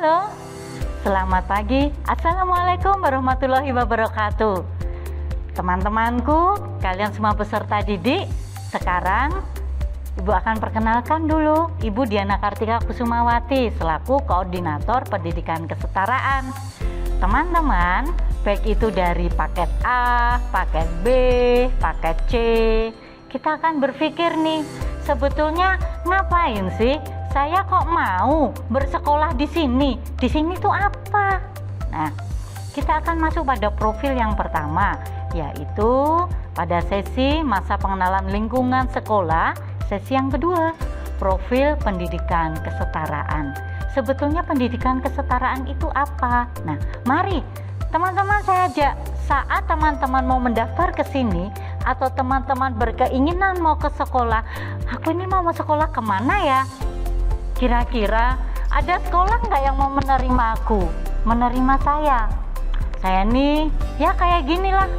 Halo, selamat pagi. Assalamualaikum warahmatullahi wabarakatuh. Teman-temanku, kalian semua peserta didik. Sekarang Ibu akan perkenalkan dulu Ibu Diana Kartika Kusumawati selaku Koordinator Pendidikan Kesetaraan. Teman-teman, baik itu dari paket A, paket B, paket C, kita akan berpikir nih, sebetulnya ngapain sih saya kok mau bersekolah di sini? Di sini tuh apa? Nah, kita akan masuk pada profil yang pertama, yaitu pada sesi masa pengenalan lingkungan sekolah. Sesi yang kedua, profil pendidikan kesetaraan. Sebetulnya pendidikan kesetaraan itu apa? Nah, mari teman-teman saya ajak, saat teman-teman mau mendaftar ke sini atau teman-teman berkeinginan mau ke sekolah, aku ini mau sekolah kemana ya? Kira-kira ada sekolah nggak yang mau menerima aku, menerima saya? Saya nih ya kayak gini lah,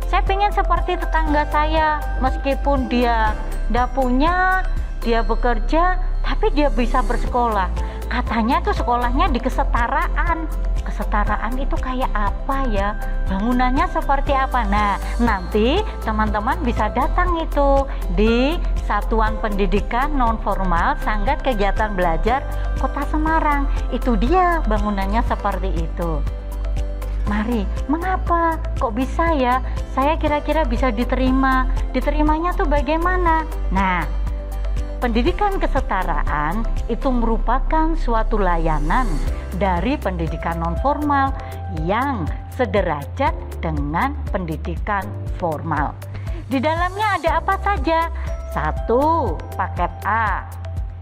saya pengen seperti tetangga saya, meskipun dia nggak punya, dia bekerja, tapi dia bisa bersekolah. Katanya tuh sekolahnya di kesetaraan. Kesetaraan itu kayak apa ya? Bangunannya seperti apa? Nah, nanti teman-teman bisa datang itu di Satuan Pendidikan Non-Formal Sanggar Kegiatan Belajar Kota Semarang. Itu dia bangunannya seperti itu. Mari, mengapa? Kok bisa ya? Saya kira-kira bisa diterima. Diterimanya tuh bagaimana? Nah, pendidikan kesetaraan itu merupakan suatu layanan dari pendidikan non-formal yang sederajat dengan pendidikan formal. Di dalamnya ada apa saja? 1. Paket A,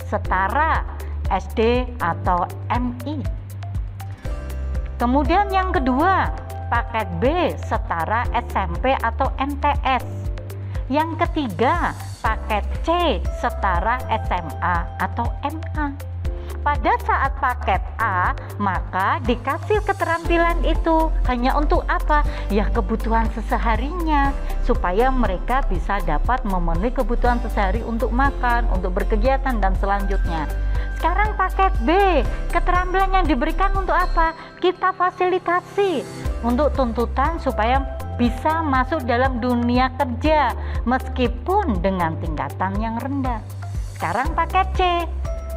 setara SD atau MI. Kemudian yang kedua, paket B, setara SMP atau MTS. Yang ketiga, paket C, setara SMA atau MA. Pada saat paket A, maka dikasih keterampilan itu hanya untuk apa? Ya kebutuhan seseharinya, supaya mereka bisa dapat memenuhi kebutuhan sehari untuk makan, untuk berkegiatan dan selanjutnya. Sekarang paket B, keterampilan yang diberikan untuk apa? Kita fasilitasi untuk tuntutan supaya bisa masuk dalam dunia kerja meskipun dengan tingkatan yang rendah. Sekarang paket C,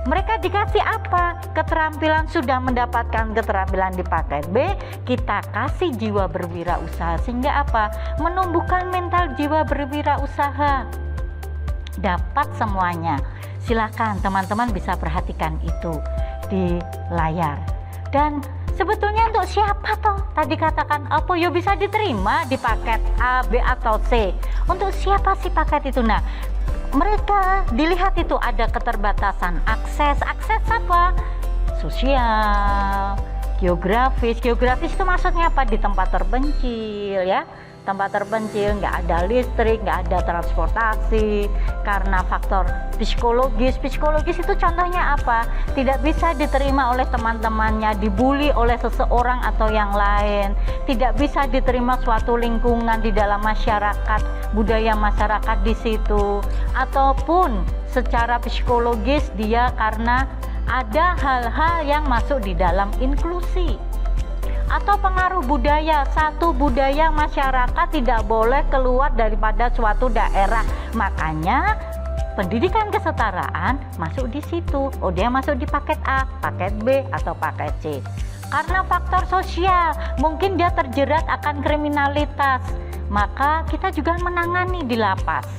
mereka dikasih apa? Keterampilan, sudah mendapatkan keterampilan di paket B, kita kasih jiwa berwirausaha sehingga apa? Menumbuhkan mental jiwa berwirausaha. Dapat semuanya. Silakan teman-teman bisa perhatikan itu di layar. Dan sebetulnya untuk siapa toh? Tadi katakan apa ya bisa diterima di paket A, B atau C. Untuk siapa sih paket itu? Nah, mereka dilihat itu ada keterbatasan akses. Akses apa? Sosial, geografis. Geografis itu maksudnya apa? Di tempat terpencil ya. Tempat terpencil, nggak ada listrik, nggak ada transportasi, karena faktor psikologis. Psikologis itu contohnya apa? Tidak bisa diterima oleh teman-temannya, dibully oleh seseorang atau yang lain, tidak bisa diterima suatu lingkungan di dalam masyarakat, budaya masyarakat di situ, ataupun secara psikologis dia karena ada hal-hal yang masuk di dalam inklusi. Atau pengaruh budaya, satu budaya masyarakat tidak boleh keluar daripada suatu daerah. Makanya pendidikan kesetaraan masuk di situ. Oh, dia masuk di paket A, paket B atau paket C. Karena faktor sosial, mungkin dia terjerat akan kriminalitas, maka kita juga menangani di lapas,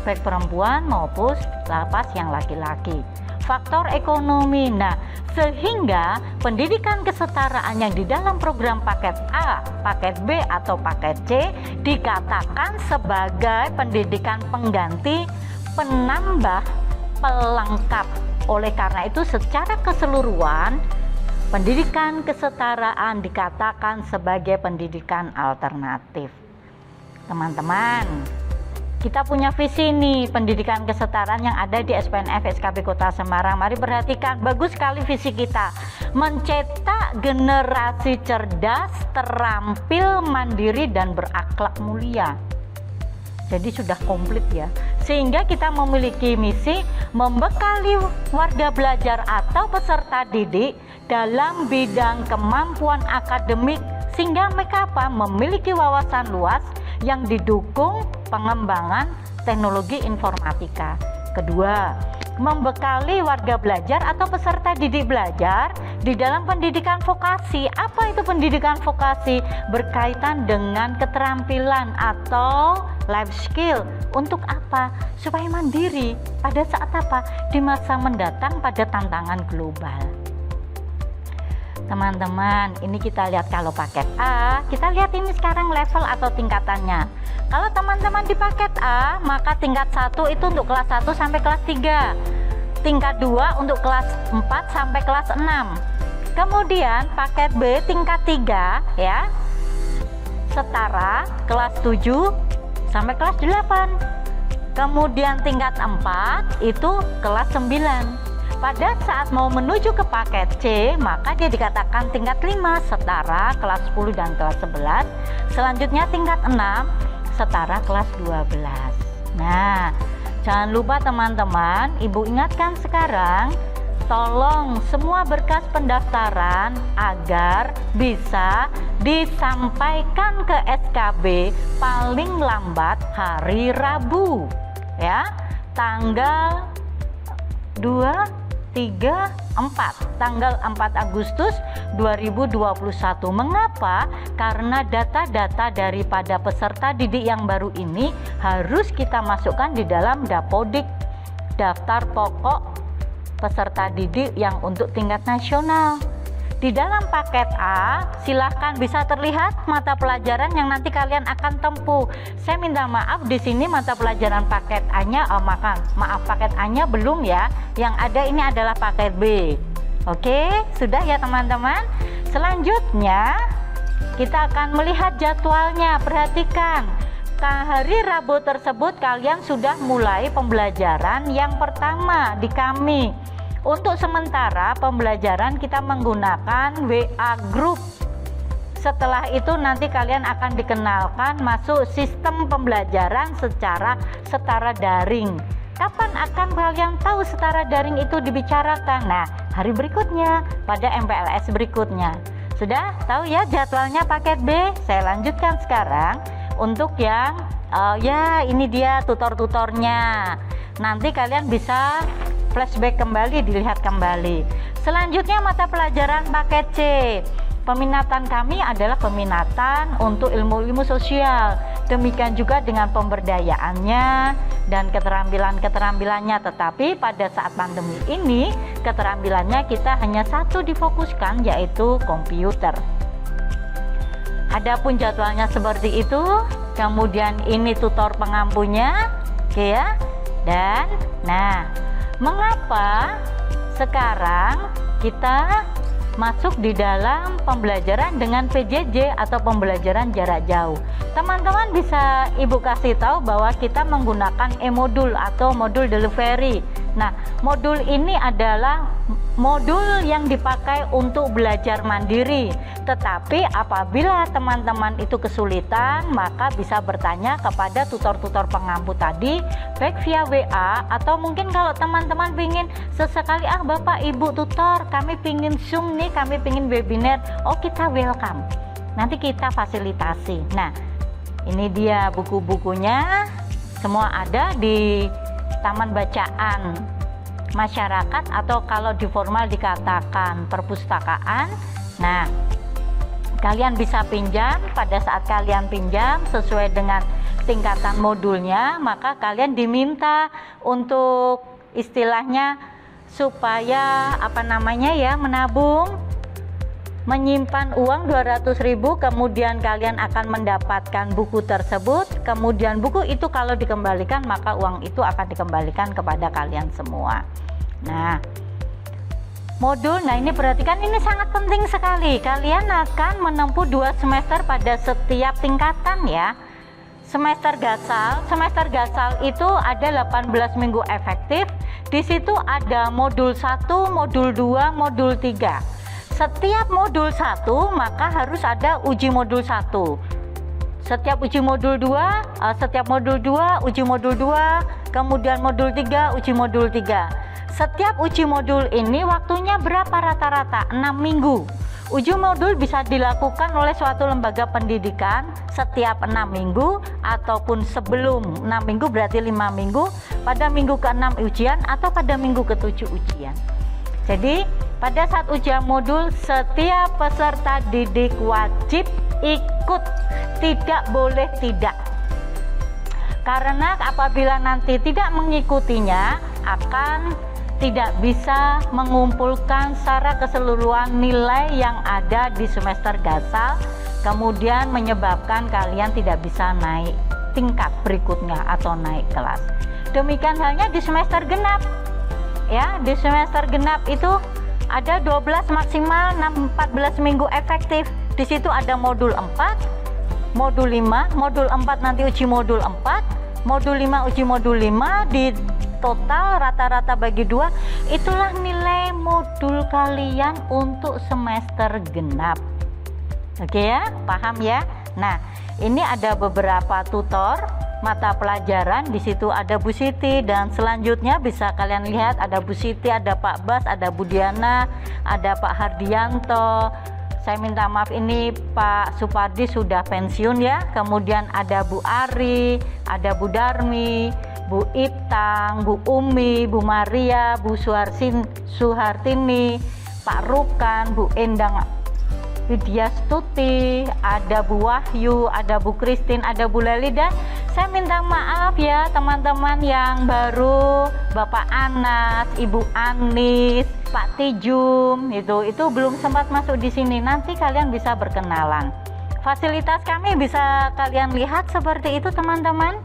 baik perempuan maupun lapas yang laki-laki. Faktor ekonomi. Nah, sehingga pendidikan kesetaraan yang di dalam program paket A, paket B atau paket C dikatakan sebagai pendidikan pengganti, penambah, pelengkap. Oleh karena itu secara keseluruhan pendidikan kesetaraan dikatakan sebagai pendidikan alternatif. Teman-teman, kita punya visi nih pendidikan kesetaraan yang ada di SPNF SKB Kota Semarang. Mari perhatikan, bagus sekali visi kita. Mencetak generasi cerdas, terampil, mandiri dan berakhlak mulia. Jadi sudah komplit ya. Sehingga kita memiliki misi membekali warga belajar atau peserta didik dalam bidang kemampuan akademik sehingga mereka memiliki wawasan luas yang didukung pengembangan teknologi informatika. Kedua, membekali warga belajar atau peserta didik belajar di dalam pendidikan vokasi. Apa itu pendidikan vokasi? Berkaitan dengan keterampilan atau life skill. Untuk apa? Supaya mandiri pada saat apa? Di masa mendatang pada tantangan global. Teman-teman, ini kita lihat kalau paket A, kita lihat ini sekarang level atau tingkatannya. Kalau teman-teman di paket A, maka tingkat 1 itu untuk kelas 1 sampai kelas 3. Tingkat 2 untuk kelas 4 sampai kelas 6. Kemudian paket B tingkat 3 ya, setara kelas 7 sampai kelas 8. Kemudian tingkat 4 itu kelas 9. Pada saat mau menuju ke paket C, maka dia dikatakan tingkat 5 setara kelas 10 dan kelas 11. Selanjutnya tingkat 6 setara kelas 12. Nah, jangan lupa teman-teman, Ibu ingatkan sekarang, tolong semua berkas pendaftaran agar bisa disampaikan ke SKB paling lambat hari Rabu ya, tanggal 4 Agustus 2021. Mengapa? Karena data-data daripada peserta didik yang baru ini harus kita masukkan di dalam Dapodik, daftar pokok peserta didik yang untuk tingkat nasional. Di dalam paket A, silahkan bisa terlihat mata pelajaran yang nanti kalian akan tempuh. Saya minta maaf di sini mata pelajaran paket A-nya, paket A-nya belum ya. Yang ada ini adalah paket B. Oke, sudah ya teman-teman. Selanjutnya kita akan melihat jadwalnya. Perhatikan, hari Rabu tersebut kalian sudah mulai pembelajaran yang pertama di kami. Untuk sementara pembelajaran kita menggunakan WA Group. Setelah itu nanti kalian akan dikenalkan masuk sistem pembelajaran secara setara daring. Kapan akan kalian tahu setara daring itu dibicarakan? Nah, hari berikutnya pada MPLS berikutnya. Sudah tahu ya jadwalnya paket B? Saya lanjutkan sekarang untuk yang ya ini dia tutor-tutornya. Nanti kalian bisa flashback kembali, dilihat kembali. Selanjutnya mata pelajaran paket C. Peminatan kami adalah peminatan untuk ilmu-ilmu sosial. Demikian juga dengan pemberdayaannya dan keterampilan-keterampilannya. Tetapi pada saat pandemi ini, keterampilannya kita hanya satu difokuskan, yaitu komputer. Adapun jadwalnya seperti itu. Kemudian ini tutor pengampunya, oke ya. Dan nah, mengapa sekarang kita masuk di dalam pembelajaran dengan PJJ atau pembelajaran jarak jauh? Teman-teman bisa Ibu kasih tahu bahwa kita menggunakan e-modul atau modul delivery. Nah, modul ini adalah modul yang dipakai untuk belajar mandiri. Tetapi apabila teman-teman itu kesulitan, maka bisa bertanya kepada tutor-tutor pengampu tadi, baik via WA atau mungkin kalau teman-teman ingin sesekali, Bapak Ibu tutor, kami pingin Zoom nih, kami pingin webinar, kita welcome. Nanti kita fasilitasi. Nah, ini dia buku-bukunya, semua ada di Taman Bacaan Masyarakat atau kalau di formal dikatakan perpustakaan. Nah, kalian bisa pinjam. Pada saat kalian pinjam sesuai dengan tingkatan modulnya, maka kalian diminta untuk istilahnya supaya menabung, menyimpan uang 200.000, kemudian kalian akan mendapatkan buku tersebut. Kemudian buku itu kalau dikembalikan, maka uang itu akan dikembalikan kepada kalian semua. Nah, modul, ini perhatikan, ini sangat penting sekali. Kalian akan menempuh 2 semester pada setiap tingkatan ya. Semester gasal itu ada 18 minggu efektif. Di situ ada modul 1, modul 2, modul 3. Setiap modul 1 maka harus ada uji modul 1. Setiap uji modul 2, setiap modul 2 uji modul 2, kemudian modul 3 uji modul 3. Setiap uji modul ini waktunya berapa rata-rata? 6 minggu. Uji modul bisa dilakukan oleh suatu lembaga pendidikan setiap 6 minggu ataupun sebelum 6 minggu, berarti 5 minggu, pada minggu ke-6 ujian atau pada minggu ke-7 ujian. Jadi pada saat ujian modul setiap peserta didik wajib ikut, tidak boleh tidak. Karena apabila nanti tidak mengikutinya akan tidak bisa mengumpulkan secara keseluruhan nilai yang ada di semester dasar, kemudian menyebabkan kalian tidak bisa naik tingkat berikutnya atau naik kelas. Demikian halnya di semester genap. Ya, di semester genap itu ada 12 maksimal 14 minggu efektif. Di situ ada modul 4, modul 5, modul 4 nanti uji modul 4, modul 5 uji modul 5, di total rata-rata bagi 2, itulah nilai modul kalian untuk semester genap. Oke ya, paham ya? Nah, ini ada beberapa tutor mata pelajaran, di situ ada Bu Siti, dan selanjutnya bisa kalian lihat ada Bu Siti, ada Pak Bas, ada Bu Diana, ada Pak Hardianto. Saya minta maaf, ini Pak Supardi sudah pensiun ya. Kemudian ada Bu Ari, ada Bu Darmi, Bu Itang, Bu Umi, Bu Maria, Bu Suhartini, Pak Rukan, Bu Endang Widya Stuti, ada Bu Wahyu, ada Bu Christine, ada Bu Leli, dan saya minta maaf ya teman-teman yang baru, Bapak Anas, Ibu Anis, Pak Tijum, itu belum sempat masuk di sini. Nanti kalian bisa berkenalan. Fasilitas kami bisa kalian lihat seperti itu teman-teman.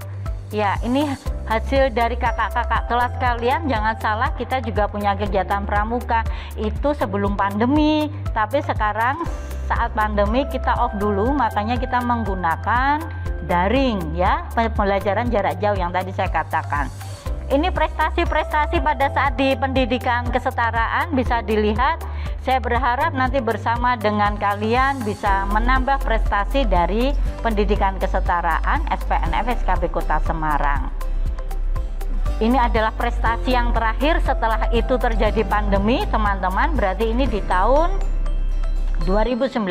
Ya, ini hasil dari kakak-kakak kelas kalian. Jangan salah, kita juga punya kegiatan pramuka itu sebelum pandemi, tapi sekarang saat pandemi kita off dulu, makanya kita menggunakan daring ya, pembelajaran jarak jauh yang tadi saya katakan. Ini prestasi-prestasi pada saat di pendidikan kesetaraan bisa dilihat. Saya berharap nanti bersama dengan kalian bisa menambah prestasi dari pendidikan kesetaraan SPNF SKB Kota Semarang. Ini adalah prestasi yang terakhir, setelah itu terjadi pandemi teman-teman, berarti ini di tahun 2019.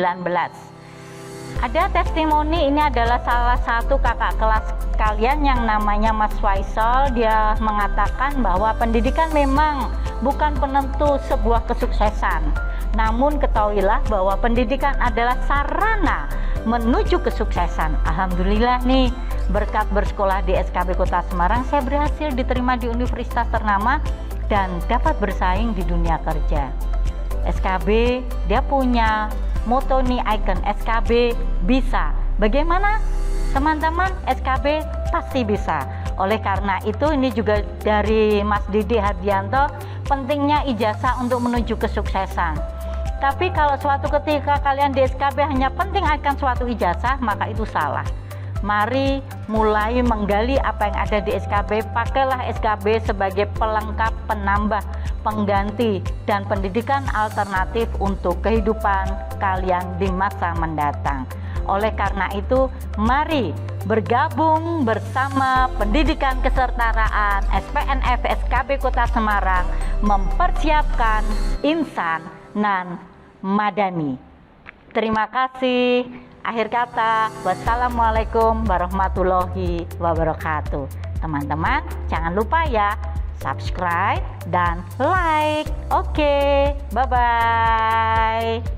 Ada testimoni, ini adalah salah satu kakak kelas kalian yang namanya Mas Faisal. Dia mengatakan bahwa pendidikan memang bukan penentu sebuah kesuksesan, namun ketahuilah bahwa pendidikan adalah sarana menuju kesuksesan. Alhamdulillah nih, berkat bersekolah di SKB Kota Semarang, saya berhasil diterima di universitas ternama dan dapat bersaing di dunia kerja. SKB dia punya moto nih, icon SKB bisa. Bagaimana teman-teman? SKB pasti bisa. Oleh karena itu ini juga dari Mas Didi Hardianto, pentingnya ijazah untuk menuju kesuksesan. Tapi kalau suatu ketika kalian di SKB hanya penting akan suatu ijazah, maka itu salah. Mari mulai menggali apa yang ada di SKB. Pakailah SKB sebagai pelengkap, penambah, pengganti, dan pendidikan alternatif untuk kehidupan kalian di masa mendatang. Oleh karena itu, mari bergabung bersama Pendidikan Kesetaraan SPNF SKB Kota Semarang mempersiapkan insan nan madani. Terima kasih. Akhir kata, wassalamualaikum warahmatullahi wabarakatuh. Teman-teman, jangan lupa ya, subscribe dan like. Oke, bye-bye.